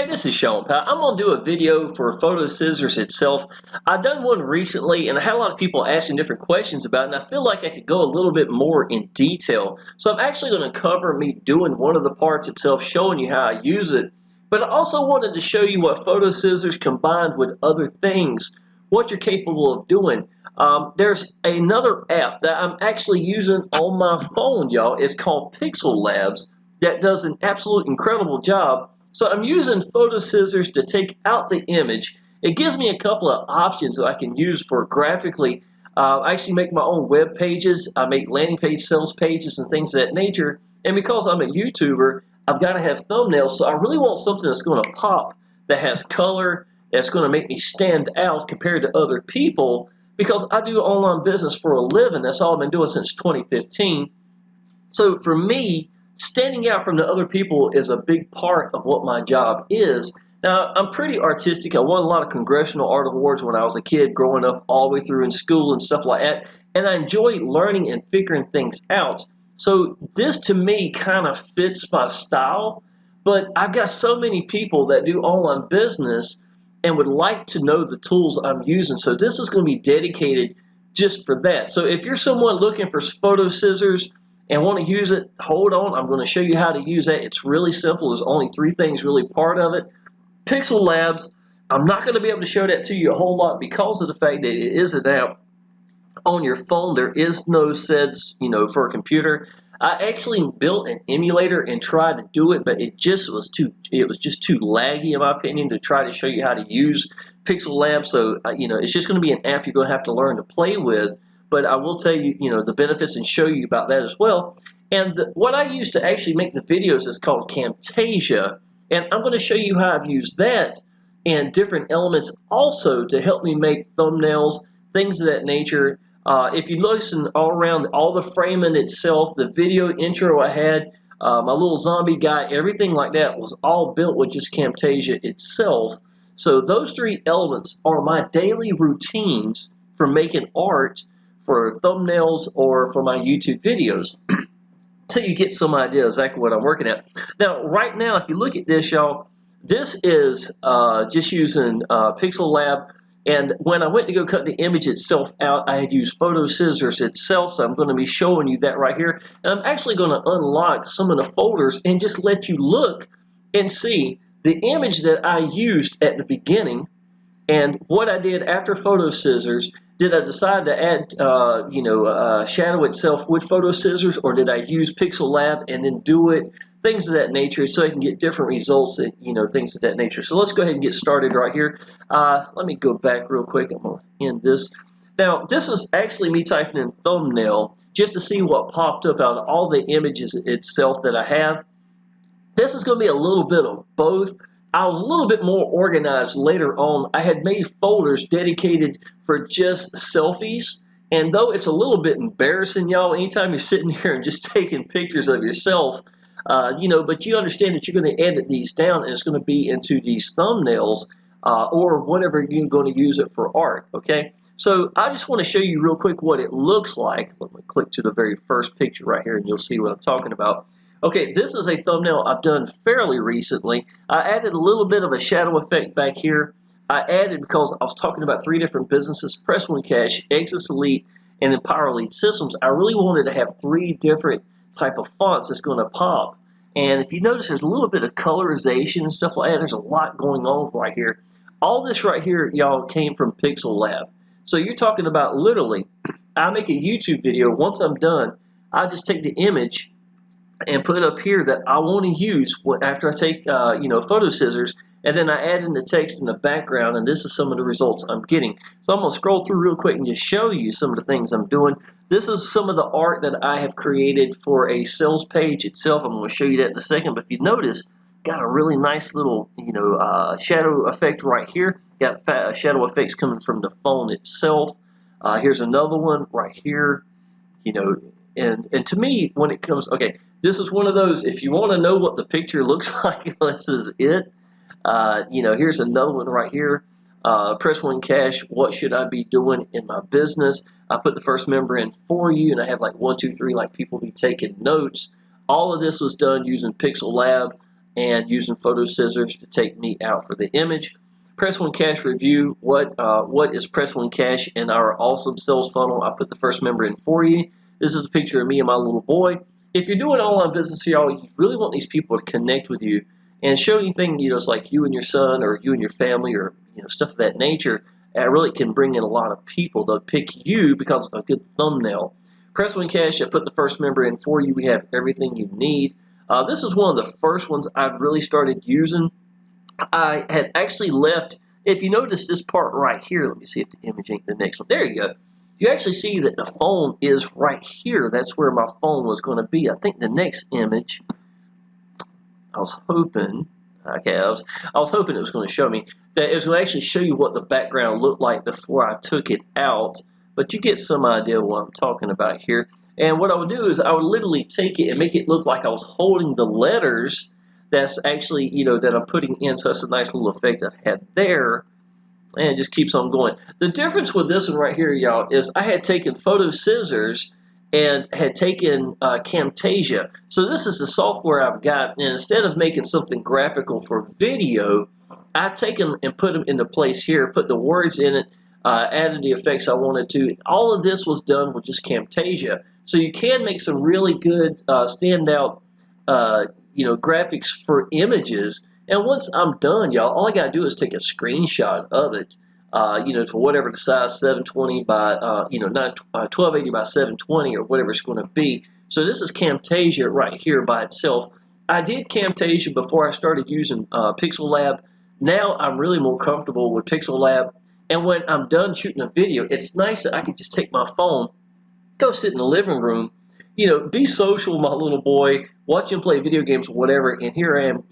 Hey, this is Shawn. I'm going to do a video for Photoscissors itself. I've done one recently and I had a lot of people asking different questions about it, and I feel like I could go a little bit more in detail. So I'm actually going to cover me doing one of the parts itself, showing you how I use it. But I also wanted to show you what Photoscissors combined with other things, what you're capable of doing. There's another app that I'm actually using on my phone, y'all. It's called Pixel Labs that does an absolute incredible job. So I'm using Photoscissors to take out the image. It gives me a couple of options that I can use for graphically. I actually make my own web pages. I make landing page sales pages and things of that nature. And because I'm a YouTuber, I've got to have thumbnails. So I really want something that's going to pop, that has color, that's going to make me stand out compared to other people. Because I do online business for a living. That's all I've been doing since 2015. So for me, standing out from the other people is a big part of what my job is. Now, I'm pretty artistic. I won a lot of congressional art awards when I was a kid, growing up all the way through in school and stuff like that. And I enjoy learning and figuring things out. So this, to me, kind of fits my style. But I've got so many people that do online business and would like to know the tools I'm using. So this is going to be dedicated just for that. So if you're someone looking for Photoscissors and want to use it, hold on. I'm going to show you how to use that. It's really simple. There's only three things really part of it. Pixel Labs, I'm not going to be able to show that to you a whole lot because of the fact that it is an app on your phone. There is no sets, for a computer. I actually built an emulator and tried to do it, but it was just too laggy in my opinion to try to show you how to use Pixel Labs. So it's just going to be an app you're going to have to learn to play with. But I will tell you, the benefits and show you about that as well. And what I use to actually make the videos is called Camtasia. And I'm going to show you how I've used that and different elements also to help me make thumbnails, things of that nature. If you listen all around, all the framing itself, the video intro I had, my little zombie guy, everything like that was all built with just Camtasia itself. So those three elements are my daily routines for making art, for thumbnails, or for my YouTube videos. So you get some idea exactly what I'm working at. Now, right now, if you look at this, y'all, this is just using Pixel Lab. And when I went to go cut the image itself out, I had used Photoscissors itself. So I'm going to be showing you that right here. And I'm actually going to unlock some of the folders and just let you look and see the image that I used at the beginning and what I did after Photoscissors. Did I decide to add, shadow itself with Photoscissors, or did I use Pixel Lab and then do it? Things of that nature, so I can get different results and things of that nature. So let's go ahead and get started right here. Let me go back real quick. I'm going to end this. Now, this is actually me typing in thumbnail just to see what popped up out of all the images itself that I have. This is going to be a little bit of both. I was a little bit more organized later on. I had made folders dedicated for just selfies. And though it's a little bit embarrassing, y'all, anytime you're sitting here and just taking pictures of yourself, but you understand that you're going to edit these down and it's going to be into these thumbnails or whatever you're going to use it for art, okay? So I just want to show you real quick what it looks like. Let me click to the very first picture right here and you'll see what I'm talking about. Okay, this is a thumbnail I've done fairly recently. I added a little bit of a shadow effect back here. I added because I was talking about three different businesses, Press One Cash, Exodus Elite, and then Power Elite Systems. I really wanted to have three different type of fonts that's going to pop. And if you notice, there's a little bit of colorization and stuff like that. There's a lot going on right here. All this right here, y'all, came from Pixel Lab. So you're talking about literally, I make a YouTube video. Once I'm done, I just take the image and put up here that I want to use after I take, Photoscissors, and then I add in the text in the background, and this is some of the results I'm getting. So I'm going to scroll through real quick and just show you some of the things I'm doing. This is some of the art that I have created for a sales page itself. I'm going to show you that in a second, but if you notice, got a really nice little, shadow effect right here. Got shadow effects coming from the phone itself. Here's another one right here, and to me, when it comes, okay, this is one of those, if you want to know what the picture looks like, this is it. Here's another one right here. Press One Cash, what should I be doing in my business? I put the first member in for you, and I have like 1, 2, 3, like people be taking notes. All of this was done using Pixel Lab. and using photo scissors to take me out for the image. Press One Cash review. What is Press One Cash in our awesome sales funnel? I put the first member in for you. This is a picture of me and my little boy. If you're doing online business, y'all, you really want these people to connect with you and show anything, it's like you and your son or you and your family or stuff of that nature. It really can bring in a lot of people. They'll pick you because of a good thumbnail. Press One Cash, I put the first member in for you. We have everything you need. This is one of the first ones I've really started using. I had actually left, if you notice this part right here, let me see if the image ain't the next one. There you go. You actually see that the phone is right here. That's where my phone was going to be. I think the next image, I was hoping it was going to show me that it was going to actually show you what the background looked like before I took it out. But you get some idea what I'm talking about here. And what I would do is I would literally take it and make it look like I was holding the letters that's actually, that I'm putting in. So that's a nice little effect I've had there. And it just keeps on going. The difference with this one right here, y'all, is I had taken Photoscissors and had taken Camtasia. So this is the software I've got, and instead of making something graphical for video, I've taken and put them into place here, put the words in it, added the effects I wanted to. All of this was done with just Camtasia. So you can make some really good standout graphics for images. And once I'm done, y'all, all I got to do is take a screenshot of it, to whatever the size, 720 by, 1280 by 720 or whatever it's going to be. So this is Camtasia right here by itself. I did Camtasia before I started using Pixel Lab. Now I'm really more comfortable with Pixel Lab. And when I'm done shooting a video, it's nice that I can just take my phone, go sit in the living room, be social with my little boy, watch him play video games or whatever, and here I am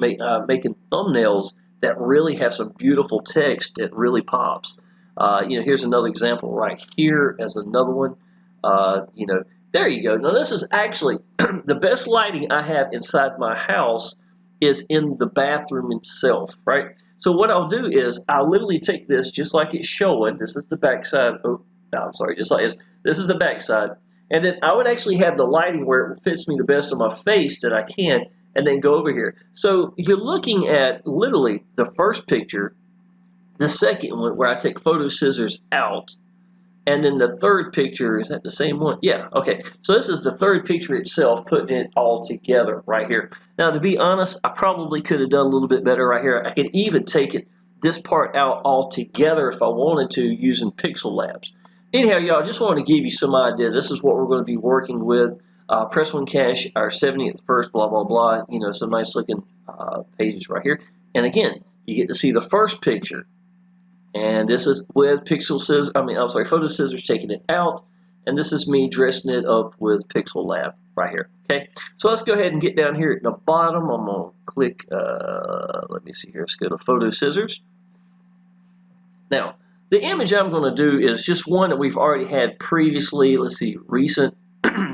making thumbnails that really have some beautiful text that really pops. Here's another example right here as another one. There you go. Now this is actually the best lighting I have inside my house is in the bathroom itself, right? So what I'll do is I'll literally take this just like it's showing. This is the back side. Oh, no, I'm sorry, just like this. This is the back side. And then I would actually have the lighting where it fits me the best on my face that I can, and then go over here. So you're looking at literally the first picture, the second one where I take Photoscissors out, and then the third picture, is that the same one? Yeah, okay. So this is the third picture itself, putting it all together right here. Now, to be honest, I probably could have done a little bit better right here. I could even take this part out altogether if I wanted to using Pixel Labs. Anyhow, y'all, just wanted to give you some idea. This is what we're going to be working with. Press One Cash, our 70th first, blah, blah, blah. Some nice looking pages right here. And again, you get to see the first picture. And this is with Photoscissors taking it out. And this is me dressing it up with Pixel Lab right here. Okay, so let's go ahead and get down here at the bottom. I'm going to click, let me see here. Let's go to Photoscissors. Now, the image I'm going to do is just one that we've already had previously. Let's see, recent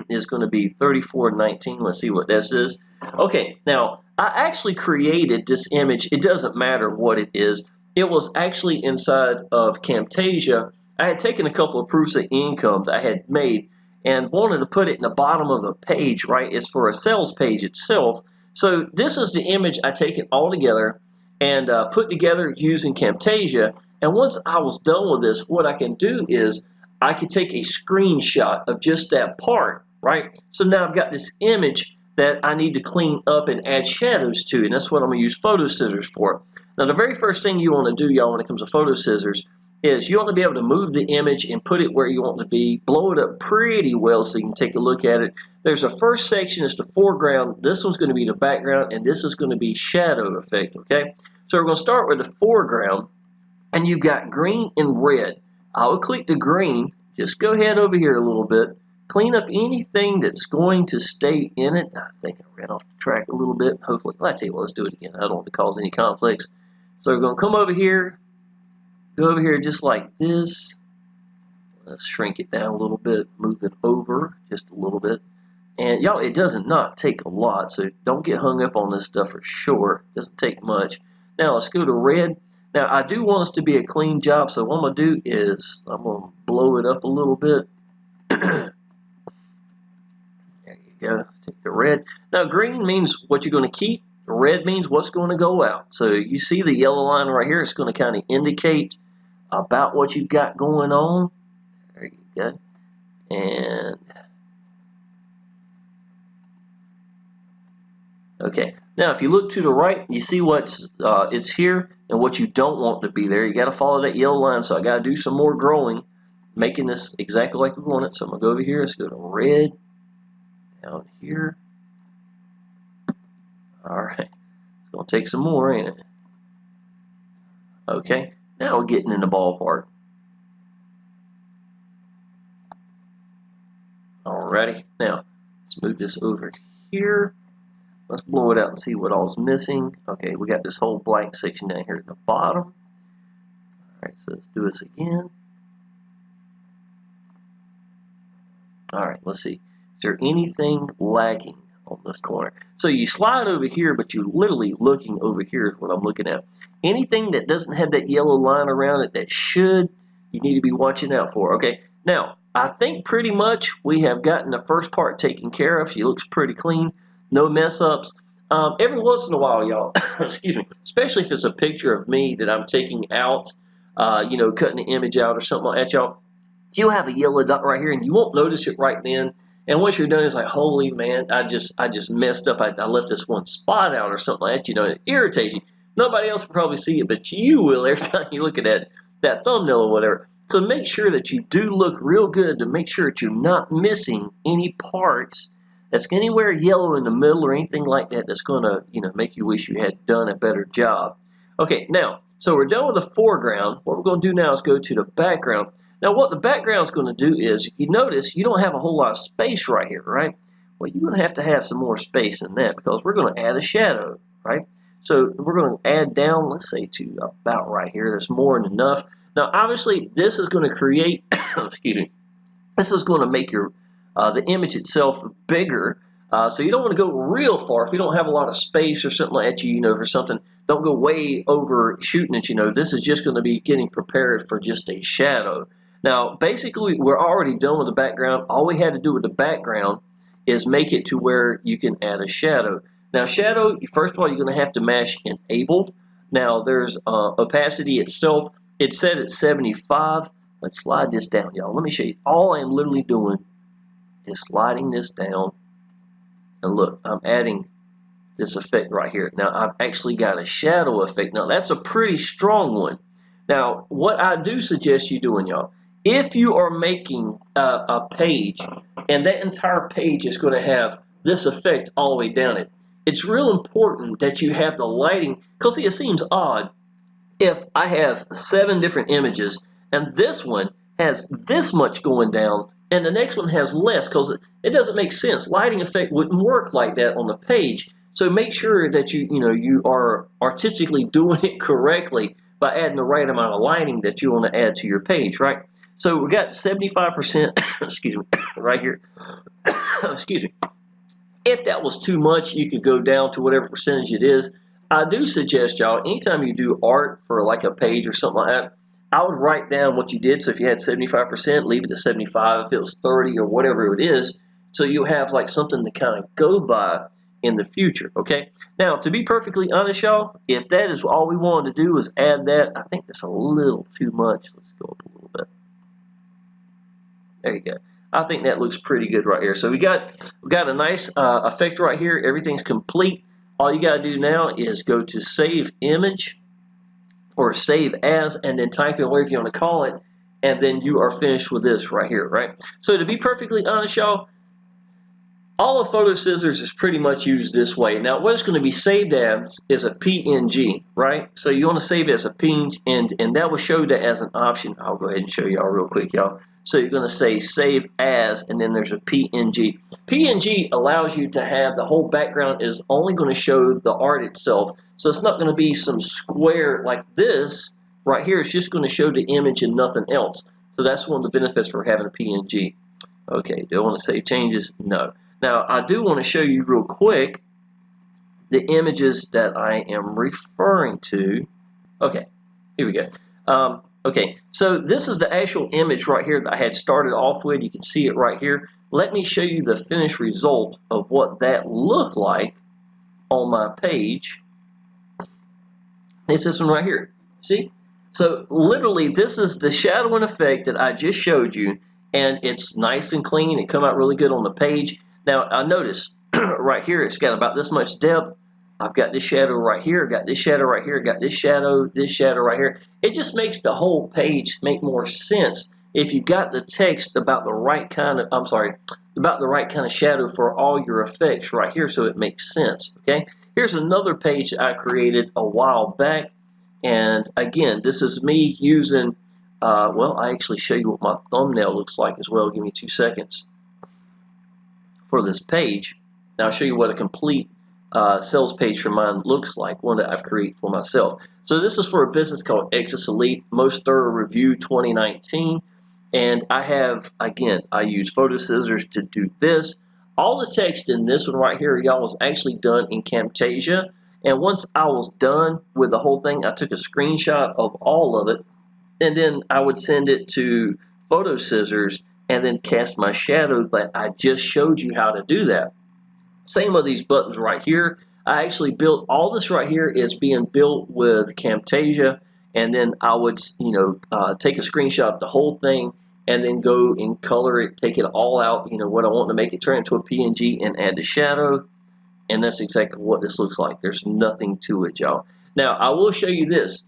is going to be 3419. Let's see what this is. Okay, now, I actually created this image. It doesn't matter what it is. It was actually inside of Camtasia. I had taken a couple of proofs of income that I had made and wanted to put it in the bottom of the page, right? It's for a sales page itself. So this is the image I take it all together and put together using Camtasia. And once I was done with this, what I can do is I can take a screenshot of just that part, right? So now I've got this image that I need to clean up and add shadows to, and that's what I'm going to use Photoscissors for. Now, the very first thing you want to do, y'all, when it comes to Photoscissors is you want to be able to move the image and put it where you want it to be, blow it up pretty well so you can take a look at it. There's a first section, it's the foreground. This one's going to be the background, and this is going to be shadow effect, okay? So we're going to start with the foreground, and you've got green and red. I will click the green. Just go ahead over here a little bit. Clean up anything that's going to stay in it. I think I ran off the track a little bit. Hopefully, well, I tell you what, let's do it again. I don't want to cause any conflicts. So we're going to come over here, go over here just like this. Let's shrink it down a little bit, move it over just a little bit. And y'all, it does not take a lot, so don't get hung up on this stuff for sure. It doesn't take much. Now let's go to red. Now I do want us to be a clean job, so what I'm going to do is I'm going to blow it up a little bit. There you go. Let's take the red. Now green means what you're going to keep. red means what's going to go out. So you see the yellow line right here, it's going to kind of indicate about what you've got going on. There you go. And okay, now if you look to the right, you see what's it's here and what you don't want to be there. You got to follow that yellow line. So I got to do some more growing, making this exactly like we want it. So I'm gonna go over here. Let's go to red down here. All right, it's gonna take some more, ain't it? Okay, now we're getting in the ballpark. Alrighty, now let's move this over here. Let's blow it out and see what all's missing. Okay, we got this whole blank section down here at the bottom. Alright, so let's do this again. Alright, let's see. Is there anything lagging on this corner? So you slide over here, but you're literally looking over here is what I'm looking at. Anything that doesn't have that yellow line around it that should, you need to be watching out for. Okay, now I think pretty much we have gotten the first part taken care of. She looks pretty clean. No mess ups. Every once in a while, y'all, excuse me, especially if it's a picture of me that I'm taking out, you know, cutting the image out or something like that, y'all, you'll have a yellow dot right here and you won't notice it right then. And once you're done, it's like, holy man, I just messed up. I left this one spot out or something like that. You know, it irritates you. Nobody else will probably see it, but you will every time you look at that thumbnail or whatever. So make sure that you do look real good to make sure that you're not missing any parts that's anywhere yellow in the middle or anything like that that's going to, you know, make you wish you had done a better job. Okay, now, so we're done with the foreground. What we're going to do now is go to the background. Now, what the background's going to do is, you notice you don't have a whole lot of space right here, right? Well, you're going to have some more space than that because we're going to add a shadow, right? So we're going to add down, let's say, to about right here. There's more than enough. Now, obviously, this is going to create, excuse me, this is going to make your the image itself bigger, so you don't want to go real far. If you don't have a lot of space or something like that, you know, for something, don't go way over shooting it. You know, this is just going to be getting prepared for just a shadow. Now, basically, we're already done with the background. All we had to do with the background is make it to where you can add a shadow. Now, shadow, first of all, you're going to have to mash enabled. Now, there's opacity itself. It's set at 75. Let's slide this down, y'all. Let me show you. All I am literally doing is sliding this down, and look, I'm adding this effect right here. Now I've actually got a shadow effect. Now that's a pretty strong one. Now what I do suggest you doing, y'all, if you are making a page and that entire page is going to have this effect all the way down it, it's real important that you have the lighting, because see, it seems odd if I have 7 different images and this one has this much going down and the next one has less, because it doesn't make sense. Lighting effect wouldn't work like that on the page. So make sure that you are artistically doing it correctly by adding the right amount of lighting that you want to add to your page, right? So we got 75%, excuse me, right here. Excuse me. If that was too much, you could go down to whatever percentage it is. I do suggest, y'all, anytime you do art for like a page or something like that, I would write down what you did. So if you had 75%, leave it to 75. If it was 30 or whatever it is, so you have like something to kind of go by in the future, okay? Now, to be perfectly honest, y'all, if that is all we wanted to do is add that, I think that's a little too much. Let's go up a little bit. There you go. I think that looks pretty good right here. So we got a nice effect right here. Everything's complete. All you got to do now is go to Save Image or Save As, and then type in whatever you want to call it, and then you are finished with this right here, right? So to be perfectly honest, y'all, all of Photoscissors is pretty much used this way. Now, what it's going to be saved as is a PNG, right? So you want to save it as a PNG, and that will show that as an option. I'll go ahead and show y'all real quick, y'all. So you're going to say Save As, and then there's a PNG. PNG allows you to have the whole background is only going to show the art itself. So it's not going to be some square like this right here. It's just going to show the image and nothing else. So that's one of the benefits for having a PNG. Okay, do I want to save changes? No. Now, I do want to show you real quick the images that I am referring to. Okay, here we go. Okay, so this is the actual image right here that I had started off with. You can see it right here. Let me show you the finished result of what that looked like on my page. It's this one right here. See? So literally, this is the shadowing effect that I just showed you, and it's nice and clean. It come out really good on the page. Now, I notice right here, it's got about this much depth. I've got this shadow right here, got this shadow right here, got this shadow right here. It just makes the whole page make more sense if you've got the text about the right kind of, about the right kind of shadow for all your effects right here, so it makes sense, okay? Here's another page that I created a while back, and again, this is me using, well, I actually show you what my thumbnail looks like as well. Give me 2 seconds for this page. Now I'll show you what a complete sales page for mine looks like, one that I've created for myself. So this is for a business called Exis Elite, Most Thorough Review 2019. And I have, again, I use Photoscissors to do this. All the text in this one right here, y'all, was actually done in Camtasia. And once I was done with the whole thing, I took a screenshot of all of it, and then I would send it to Photoscissors and then cast my shadow that I just showed you how to do that. Same with these buttons right here. I actually built all this right here is being built with Camtasia, and then I would, take a screenshot of the whole thing and then go and color it, take it all out, what I want to make it turn into a PNG, and add the shadow. And that's exactly what this looks like. There's nothing to it, y'all. Now, I will show you this.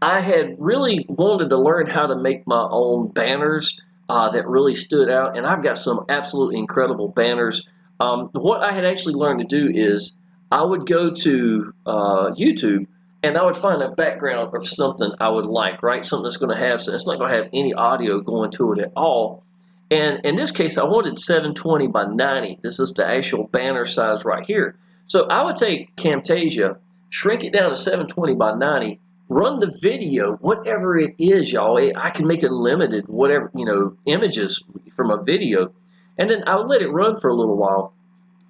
I had really wanted to learn how to make my own banners that really stood out, and I've got some absolutely incredible banners. What I had actually learned to do is I would go to YouTube, and I would find a background of something I would like, right? Something that's going to have, it's not going to have any audio going to it at all. And in this case, I wanted 720 by 90. This is the actual banner size right here. So I would take Camtasia, shrink it down to 720 by 90, run the video, whatever it is, y'all. I can make it limited, whatever, images from a video. And then I'll let it run for a little while.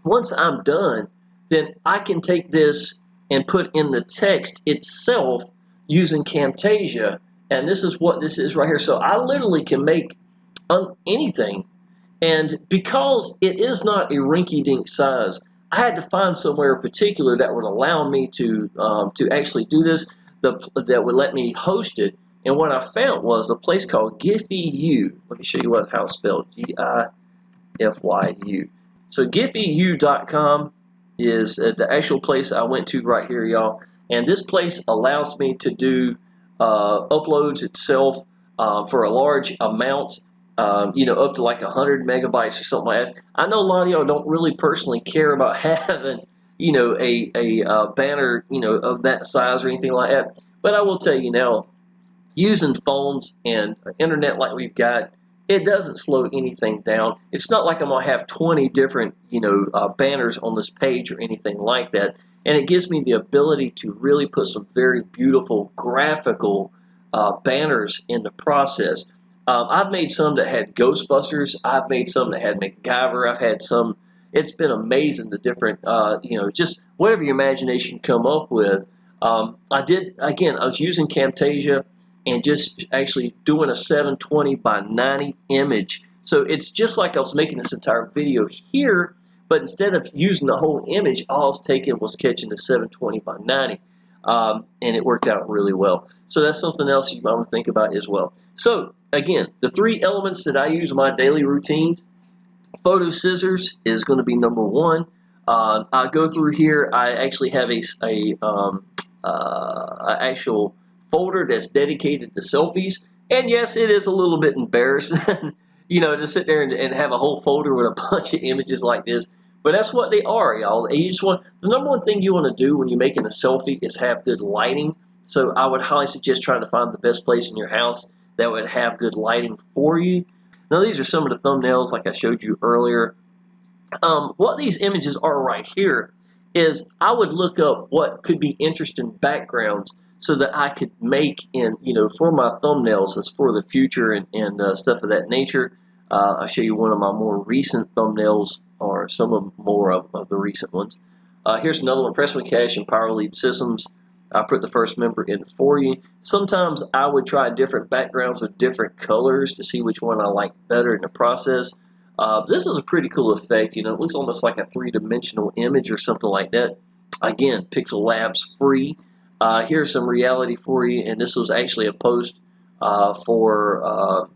Once I'm done, then I can take this and put in the text itself using Camtasia. And this is what this is right here. So I literally can make anything. And because it is not a rinky-dink size, I had to find somewhere particular that would allow me to actually do this, that would let me host it. And what I found was a place called Giphy.yu. Let me show you how it's spelled. Gifyu. So Giphy.yu.com is the actual place I went to right here, y'all. And this place allows me to do uploads itself for a large amount, up to like 100 megabytes or something like that. I know a lot of y'all don't really personally care about having, a banner, of that size or anything like that. But I will tell you now, using phones and internet like we've got, it doesn't slow anything down. It's not like I'm going to have 20 different, banners on this page or anything like that. And it gives me the ability to really put some very beautiful graphical banners in the process. I've made some that had Ghostbusters. I've made some that had MacGyver. I've had some. It's been amazing, the different, just whatever your imagination come up with. I was using Camtasia and just actually doing a 720 by 90 image. So it's just like I was making this entire video here, but instead of using the whole image, all I was taking was catching the 720 by 90. And it worked out really well. So that's something else you might want to think about as well. So again, the 3 elements that I use in my daily routine, Photoscissors is going to be number 1. I go through here. I actually have a actual folder that's dedicated to selfies. And yes, it is a little bit embarrassing, to sit there and have a whole folder with a bunch of images like this. But that's what they are, y'all. The number one thing you want to do when you're making a selfie is have good lighting. So I would highly suggest trying to find the best place in your house that would have good lighting for you. Now these are some of the thumbnails like I showed you earlier. What these images are right here is I would look up what could be interesting backgrounds so that I could make for my thumbnails, as for the future and stuff of that nature. I'll show you one of my more recent thumbnails, or some of more of the recent ones. Here's another one, Pressman Cash and Power Lead Systems. I put the first member in for you. Sometimes I would try different backgrounds with different colors to see which one I like better in the process. This is a pretty cool effect. It looks almost like a 3-dimensional image or something like that. Again, Pixel Labs free. Here's some reality for you, and this was actually a post for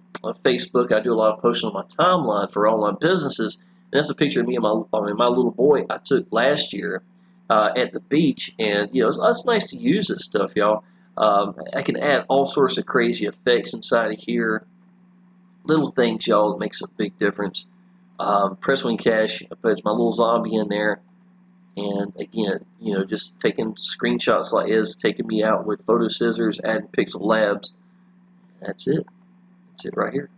Facebook. I do a lot of posting on my timeline for online businesses, and that's a picture of me and my little boy I took last year at the beach. And it's nice to use this stuff, y'all. I can add all sorts of crazy effects inside of here, little things, y'all, that makes a big difference. Press when cache, I put my little zombie in there. And again, just taking screenshots like this, taking me out with Photoscissors, adding Pixel Labs. That's it. That's it right here.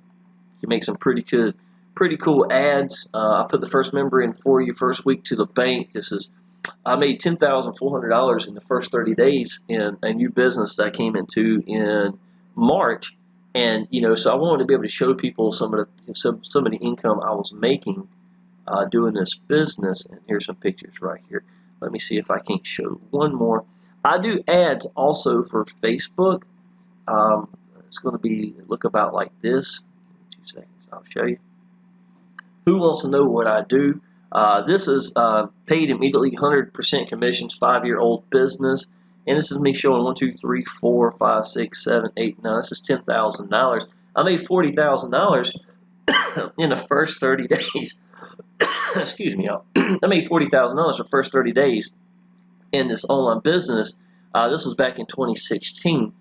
You make some pretty cool ads. I put the first member in for you, first week to the bank. I made $10,400 in the first 30 days in a new business that I came into in March. And so I wanted to be able to show people some of the income I was making doing this business. And here's some pictures right here. Let me see if I can't show one more. I do ads also for Facebook. It's going to look about like this. 2 seconds, I'll show you. Who wants to know what I do? This is paid immediately, 100% commissions, 5-year-old business. And this is me showing 1, 2, 3, 4, 5, 6, 7, 8, 9. This is $10,000. I made $40,000 in the first 30 days. Excuse me, y'all. I made $40,000 the first 30 days in this online business. This was back in 2016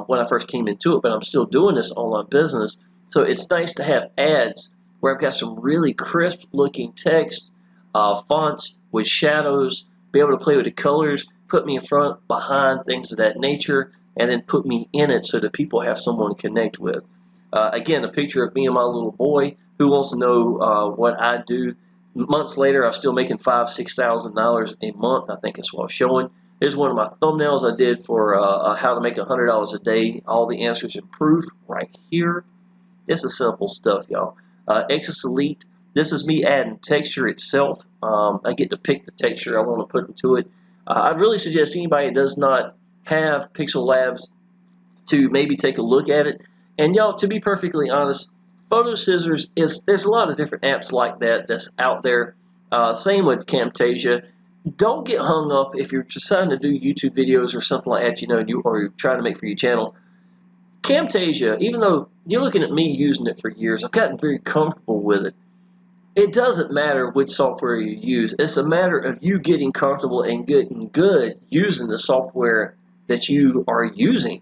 when I first came into it, but I'm still doing this online business. So it's nice to have ads where I've got some really crisp looking text, fonts with shadows, be able to play with the colors, put me in front, behind, things of that nature, and then put me in it so that people have someone to connect with. Again, a picture of me and my little boy. Who wants to know what I do? Months later, I'm still making $5,000, $6,000 a month. I think it's what I'm showing. Here's one of my thumbnails I did for how to make $100 a day. All the answers and proof right here. This is simple stuff, y'all. Exus Elite. This is me adding texture itself. I get to pick the texture I want to put into it. I'd really suggest anybody that does not have Pixel Labs to maybe take a look at it. And y'all, to be perfectly honest, Photoscissors there's a lot of different apps like that that's out there. Same with Camtasia. Don't get hung up if you're deciding to do YouTube videos or something like that, or you're trying to make for your channel. Camtasia, even though you're looking at me using it for years, I've gotten very comfortable with it. It doesn't matter which software you use. It's a matter of you getting comfortable and getting good using the software that you are using.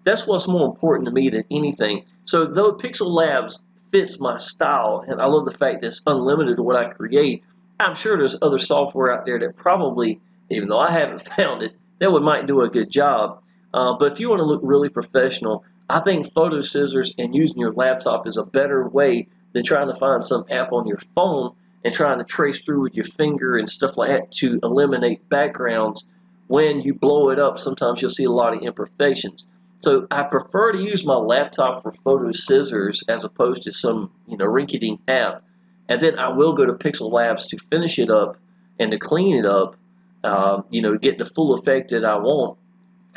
That's what's more important to me than anything. So though Pixel Labs fits my style, and I love the fact that it's unlimited to what I create, I'm sure there's other software out there that probably, even though I haven't found it, that might do a good job. But if you want to look really professional, I think Photoscissors and using your laptop is a better way than trying to find some app on your phone and trying to trace through with your finger and stuff like that to eliminate backgrounds. When you blow it up, sometimes you'll see a lot of imperfections. So I prefer to use my laptop for Photoscissors as opposed to some rinky-dink app. And then I will go to Pixel Labs to finish it up and to clean it up, get the full effect that I want.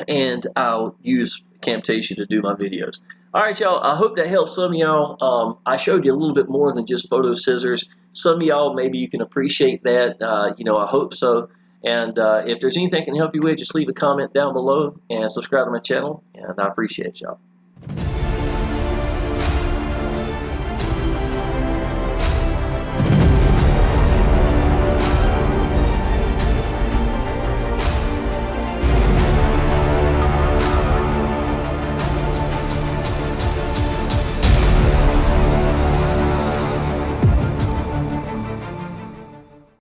And I'll use Camtasia to do my videos. All right, y'all. I hope that helps some of y'all. I showed you a little bit more than just Photoscissors. Some of y'all, maybe you can appreciate that. I hope so. And if there's anything I can help you with, just leave a comment down below and subscribe to my channel. And I appreciate y'all.